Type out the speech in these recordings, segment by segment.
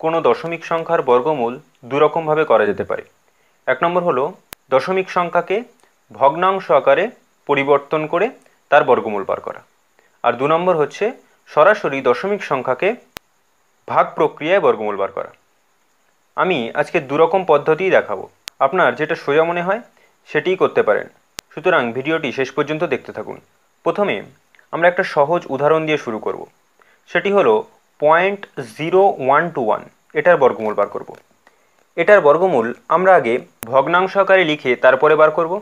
কোনো দশমিক সংখ্যার বর্গমূল দুরকমভাবে করা যেতে পারে। এক নম্বর হলো দশমিক সংখ্যাকে ভগ্নাংশ আকারে পরিবর্তন করে তার বর্গমূল বার করা, আর দু নম্বর হচ্ছে সরাসরি দশমিক সংখ্যাকে ভাগ প্রক্রিয়ায় বর্গমূল বার করা। আমি আজকে দুরকম পদ্ধতিই দেখাবো, আপনার যেটা সোজা মনে হয় সেটিই করতে পারেন। সুতরাং ভিডিওটি শেষ পর্যন্ত দেখতে থাকুন। প্রথমে আমরা একটা সহজ উদাহরণ দিয়ে শুরু করব, সেটি হলো 0.0121, এটার বর্গমূল বার করব। এটার বর্গমূল আমরা আগে ভগ্নাংশ আকারে লিখে তারপরে বার করব,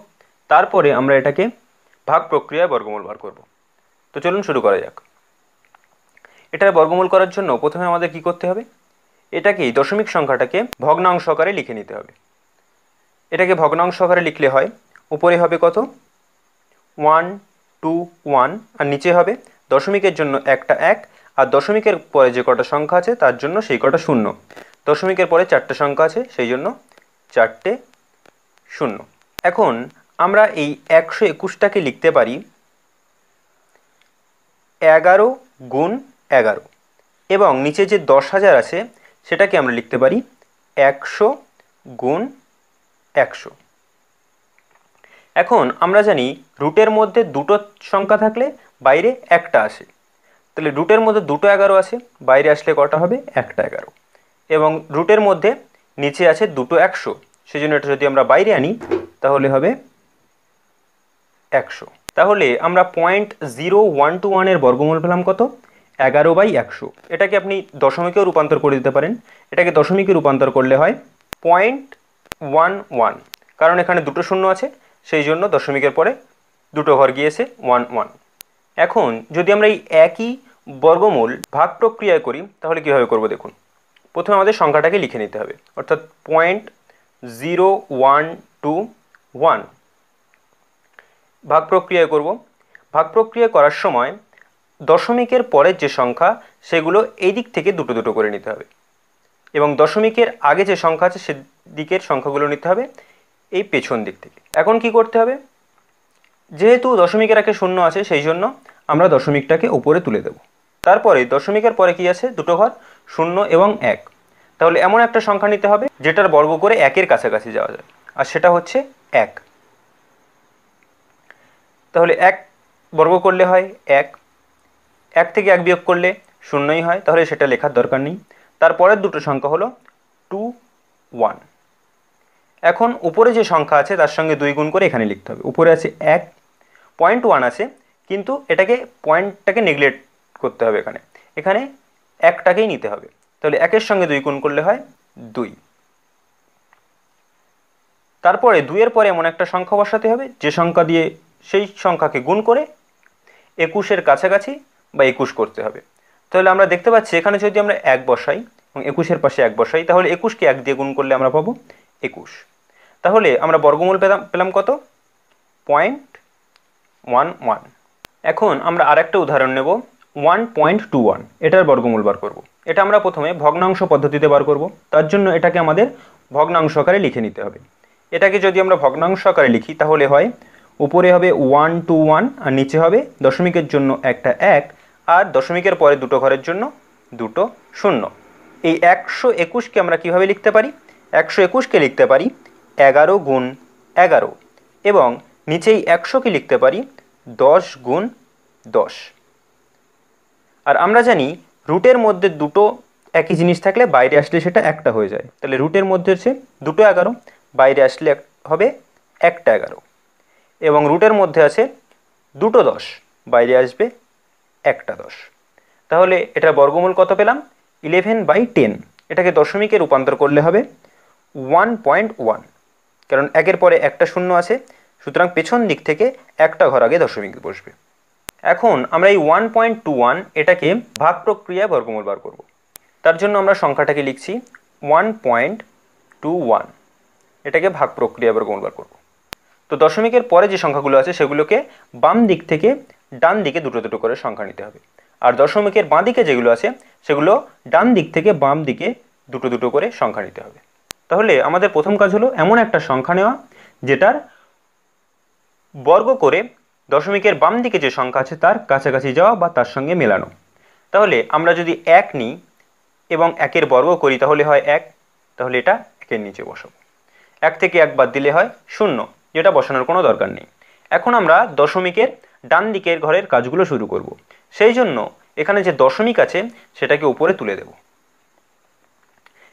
তারপরে আমরা এটাকে ভাগ প্রক্রিয়ায় বর্গমূল বার করব। তো চলুন শুরু করা যাক। এটার বর্গমূল করার জন্য প্রথমে আমাদের কি করতে হবে, এটাকেই দশমিক সংখ্যাটাকে ভগ্নাংশ আকারে লিখে নিতে হবে। এটাকে ভগ্নাংশ আকারে লিখলে হয়, উপরে হবে কত 121, আর নিচে হবে দশমিকের জন্য একটা 1, আর দশমিকের পরে যে কটা সংখ্যা আছে তার জন্য সেই কটা শূন্য। দশমিকের পরে চারটে সংখ্যা আছে, সেই জন্য চারটে শূন্য। এখন আমরা এই 121টাকে লিখতে পারি 11 গুণ 11, এবং নিচে যে 10,000 আছে সেটাকে আমরা লিখতে পারি 100 গুণ 100। এখন আমরা জানি রুটের মধ্যে দুটো সংখ্যা থাকলে বাইরে একটা আসে, তাহলে রুটের মধ্যে দুটো 11 আছে, বাইরে আসলে কটা হবে একটা 11, এবং রুটের মধ্যে নিচে আছে দুটো 100, সেই জন্য এটা যদি আমরা বাইরে আনি তাহলে হবে 100। তাহলে আমরা 0.0121 এর বর্গমূল পেলাম কত 11/100। এটাকে আপনি দশমিকেও রূপান্তর করে দিতে পারেন। এটাকে দশমিকে রূপান্তর করলে হয় 0.11, কারণ এখানে দুটো শূন্য আছে, সেই জন্য দশমিকের পরে দুটো ঘর গিয়েছে 11। এখন যদি আমরা এই একই বর্গমূল ভাগ প্রক্রিয়ায় করি তাহলে কীভাবে করব দেখুন। প্রথমে আমাদের সংখ্যাটাকে লিখে নিতে হবে, অর্থাৎ 0.0121 ভাগ প্রক্রিয়ায় করব। ভাগ প্রক্রিয়া করার সময় দশমিকের পরের যে সংখ্যা সেগুলো এই দিক থেকে দুটো দুটো করে নিতে হবে, এবং দশমিকের আগে যে সংখ্যা আছে সেদিকের সংখ্যাগুলো নিতে হবে এই পেছন দিক থেকে। এখন কি করতে হবে, যেহেতু দশমিকের আগে শূন্য আছে সেই জন্য আমরা দশমিকটাকে উপরে তুলে দেব। তারপরে দশমিকের পরে কি আছে দুটো ঘর 0 এবং 1, তাহলে এমন একটা সংখ্যা নিতে হবে যেটার বর্গ করে 1-এর কাছাকাছি যাওয়া যায়, আর সেটা হচ্ছে 1। তাহলে 1 বর্গ করলে হয় 1, 1 থেকে 1 বিয়োগ করলে 0ই হয়, তাহলে সেটা লেখার দরকার নেই। তারপরের দুটো সংখ্যা হলো 2, 1। এখন উপরে যে সংখ্যা আছে তার সঙ্গে 2 গুণ করে এখানে লিখতে হবে। উপরে আছে 1, 0.1 আছে, কিন্তু পয়েন্টটাকে নেগলেক্ট করতে হবে, এখানে একটাকেই নিতে হবে। তাহলে 1-এর সঙ্গে 2 গুণ করলে হয় 2। তারপরে 2-এর পরে এমন একটা সংখ্যা বসাতে হবে যে সংখ্যা দিয়ে সেই সংখ্যাকে গুণ করে 21-এর কাছাকাছি বা 21 করতে হবে। তাহলে আমরা দেখতে পাচ্ছি এখানে যদি আমরা 1 বসাই এবং 21-এর পাশে 1 বসাই, তাহলে 21কে 1 দিয়ে গুণ করলে আমরা পাবো 21। তাহলে আমরা বর্গমূল পেলাম কত 0.11। এখন আমরা আরেকটা উদাহরণ নেব 1.21, এটার বর্গমূল বার করব। এটা আমরা প্রথমে ভগ্নাংশ পদ্ধতিতে বার করব, তার জন্য এটাকে আমাদের ভগ্নাংশ আকারে লিখে নিতে হবে। এটাকে যদি আমরা ভগ্নাংশ আকারে লিখি তাহলে হয় উপরে হবে 121, আর নিচে হবে দশমিকের জন্য একটা 1, আর দশমিকের পরে দুটো ঘরের জন্য দুটো শূন্য। এই 121কে আমরা কিভাবে লিখতে পারি, 121কে লিখতে পারি 11 গুণ 11, এবং নিচে এই 100কে লিখতে পারি 10 গুণ 10। আর আমরা জানি রুটের মধ্যে দুটো একই জিনিস থাকলে বাইরে আসলে সেটা একটা হয়ে যায়, তাহলে রুটের মধ্যে হচ্ছে দুটো 11, বাইরে আসলে হবে একটা 11, এবং রুটের মধ্যে আছে দুটো 10, বাইরে আসবে একটা 10। তাহলে এটার বর্গমূল কত পেলাম 11/10। এটাকে দশমিকে রূপান্তর করলে হবে 1.1, কারণ 1-এর পরে একটা শূন্য আছে, সুতরাং পেছন দিক থেকে একটা ঘর আগে দশমিক বসবে। এখন আমরা এই 1.21 এটাকে ভাগ প্রক্রিয়ায় বর্গমূল বার করব। তার জন্য আমরা সংখ্যাটাকে লিখছি 1.21, এটাকে ভাগ প্রক্রিয়ায় বর্গমূল বার করব। তো দশমিকের পরে যে সংখ্যাগুলো আছে সেগুলোকে বাম দিক থেকে ডান দিকে দুটো দুটো করে সংখ্যা নিতে হবে, আর দশমিকের বাঁ দিকে যেগুলো আছে সেগুলো ডান দিক থেকে বাম দিকে দুটো দুটো করে সংখ্যা নিতে হবে। তাহলে আমাদের প্রথম কাজ হলো এমন একটা সংখ্যা নেওয়া যেটার বর্গ করে দশমিকের বাম দিকে যে সংখ্যা আছে তার কাছাকাছি যাওয়া বা তার সঙ্গে মেলানো। তাহলে আমরা যদি 1 নিই, এবং 1-এর বর্গ করি তাহলে হয় 1, তাহলে এটা 1-এর নিচে বসাবো। 1 থেকে 1 বাদ দিলে হয় 0, যেটা বসানোর কোনো দরকার নেই। এখন আমরা দশমিকের ডান দিকের ঘরের কাজগুলো শুরু করব। সেই জন্য এখানে যে দশমিক আছে সেটাকে উপরে তুলে দেব।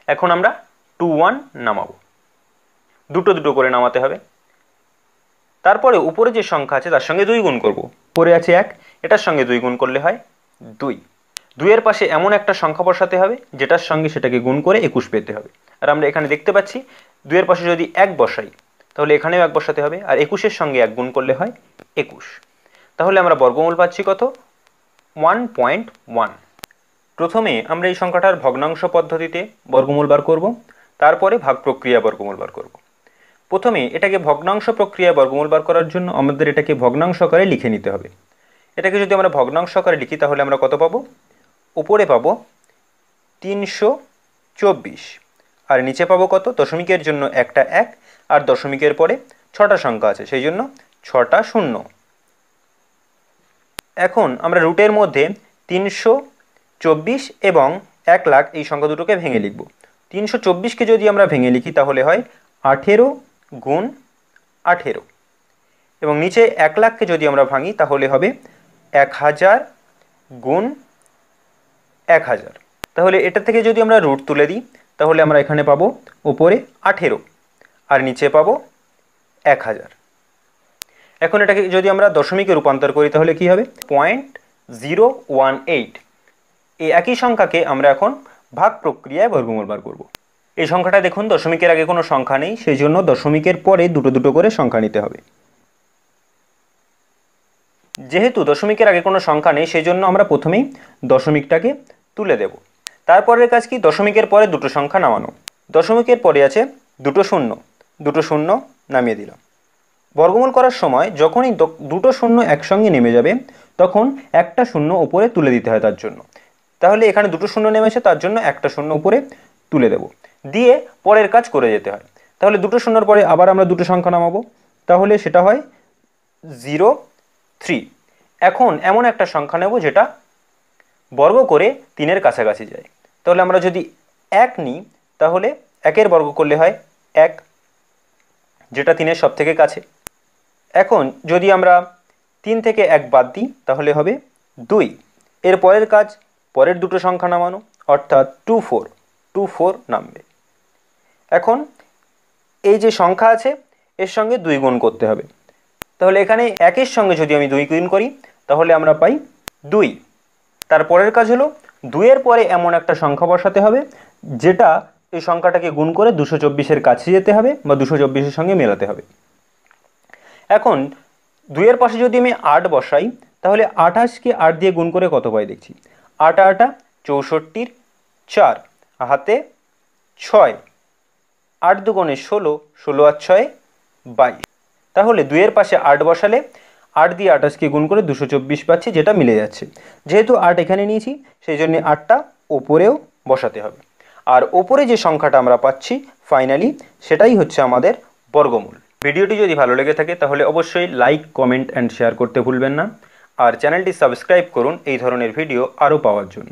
এখন আমরা 21 নামাবো, দুটো দুটো করে নামাতে হবে। তারপরে উপরে যে সংখ্যা আছে তার সঙ্গে 2 গুণ করব। উপরে আছে 1, এটার সঙ্গে 2 গুণ করলে হয় 2। 2-এর পাশে এমন একটা সংখ্যা বসাতে হবে যেটার সঙ্গে সেটাকে গুণ করে 21 পেতে হবে। আর আমরা এখানে দেখতে পাচ্ছি 2-এর পাশে যদি 1 বসাই তাহলে এখানেও 1 বসাতে হবে, আর 21-এর সঙ্গে 1 গুণ করলে হয় 21। তাহলে আমরা বর্গমূল পাচ্ছি কত? 1.1। প্রথমে আমরা এই সংখ্যাটার ভগ্নাংশ পদ্ধতিতে বর্গমূল বার করব, তারপরে ভাগ প্রক্রিয়া বর্গমূল বার করব। প্রথমে এটাকে ভগ্নাংশ প্রক্রিয়ায় বর্গমূল বার করার জন্য আমাদের এটাকে ভগ্নাংশ আকারে লিখে নিতে হবে। এটাকে যদি আমরা ভগ্নাংশ আকারে লিখি তাহলে আমরা কত পাবো? উপরে পাবো 324, আর নিচে পাবো কত? দশমিকের জন্য একটা 1, আর দশমিকের পরে 6টা সংখ্যা আছে, সেই জন্য 6টা 0। এখন আমরা রুটের মধ্যে 324 এবং 1 লাখ এই সংখ্যা দুটোকে ভেঙে লিখব। 324কে যদি আমরা ভেঙে লিখি তাহলে হয় 18 গুণ 18, এবং নিচে 1 লাখকে যদি আমরা ভাঙি তাহলে হবে 1000 গুণ 1000। তাহলে এটা থেকে যদি আমরা রুট তুলে দিই তাহলে আমরা এখানে পাবো উপরে 18 আর নিচে পাবো 1000। এখন এটাকে যদি আমরা দশমিকে রূপান্তর করি তাহলে কি হবে? 0.018। এই একই সংখ্যাকে আমরা এখন ভাগ প্রক্রিয়ায় বর্গমূল বার করব। এই সংখ্যাটা দেখুন দশমিকের আগে কোনো সংখ্যা নেই, সেই জন্য দশমিকের পরে দুটো দুটো করে সংখ্যা নিতে হবে। যেহেতু দশমিকের আগে কোনো সংখ্যা নেই সেই জন্য আমরা প্রথমেই দশমিকটাকে তুলে দেব। তারপরের কাজ কি? দশমিকের পরে দুটো সংখ্যা নামানো। দশমিকের পরে আছে দুটো শূন্য, দুটো শূন্য নামিয়ে দিলাম। বর্গমূল করার সময় যখনই দুটো শূন্য একসঙ্গে নেমে যাবে তখন একটা শূন্য উপরে তুলে দিতে হয় তার জন্য। তাহলে এখানে দুটো শূন্য নেমেছে, তার জন্য একটা শূন্য উপরে তুলে দেব, দিয়ে পরের কাজ করে যেতে হয়। তাহলে দুটো শূন্যর পরে আবার আমরা দুটো সংখ্যা নামাবো, তাহলে সেটা হয় 03। এখন এমন একটা সংখ্যা নেব যেটা বর্গ করে 3-এর কাছাকাছি যায়। তাহলে আমরা যদি 1 নিই তাহলে 1-এর বর্গ করলে হয় 1, যেটা 3-এর সব থেকে কাছে। এখন যদি আমরা 3 থেকে 1 বাদ দিই তাহলে হবে 2। এর পরের কাজ পরের দুটো সংখ্যা নামানো, অর্থাৎ 24 নামবে। এখন এই যে সংখ্যা আছে এর সঙ্গে 2 গুণ করতে হবে। তাহলে এখানে 1-এর সঙ্গে যদি আমি 2 গুণ করি তাহলে আমরা পাই 2। তারপরের কাজ হলো 2-এর পরে এমন একটা সংখ্যা বসাতে হবে যেটা এই সংখ্যাটাকে গুণ করে 224-এর কাছে যেতে হবে বা 224-এর সঙ্গে মেলাতে হবে। এখন 2-এর পাশে যদি আমি 8 বসাই তাহলে 28কে 8 দিয়ে গুণ করে কত পাই দেখছি? 8 8 64, 4 হাতে 6, 8 দুগুণে 16, 16 আর 6 22। তাহলে 2-এর পাশে 8 বসালে 8 দিয়ে 28কে গুণ করে 224 পাচ্ছি, যেটা মিলে যাচ্ছে। যেহেতু 8 এখানে নিয়েছি সেই জন্য 8টা ওপরেও বসাতে হবে। আর ওপরে যে সংখ্যাটা আমরা পাচ্ছি ফাইনালি সেটাই হচ্ছে আমাদের বর্গমূল। ভিডিওটি যদি ভালো লেগে থাকে তাহলে অবশ্যই লাইক, কমেন্ট অ্যান্ড শেয়ার করতে ভুলবেন না, আর চ্যানেলটি সাবস্ক্রাইব করুন এই ধরনের ভিডিও আরও পাওয়ার জন্য।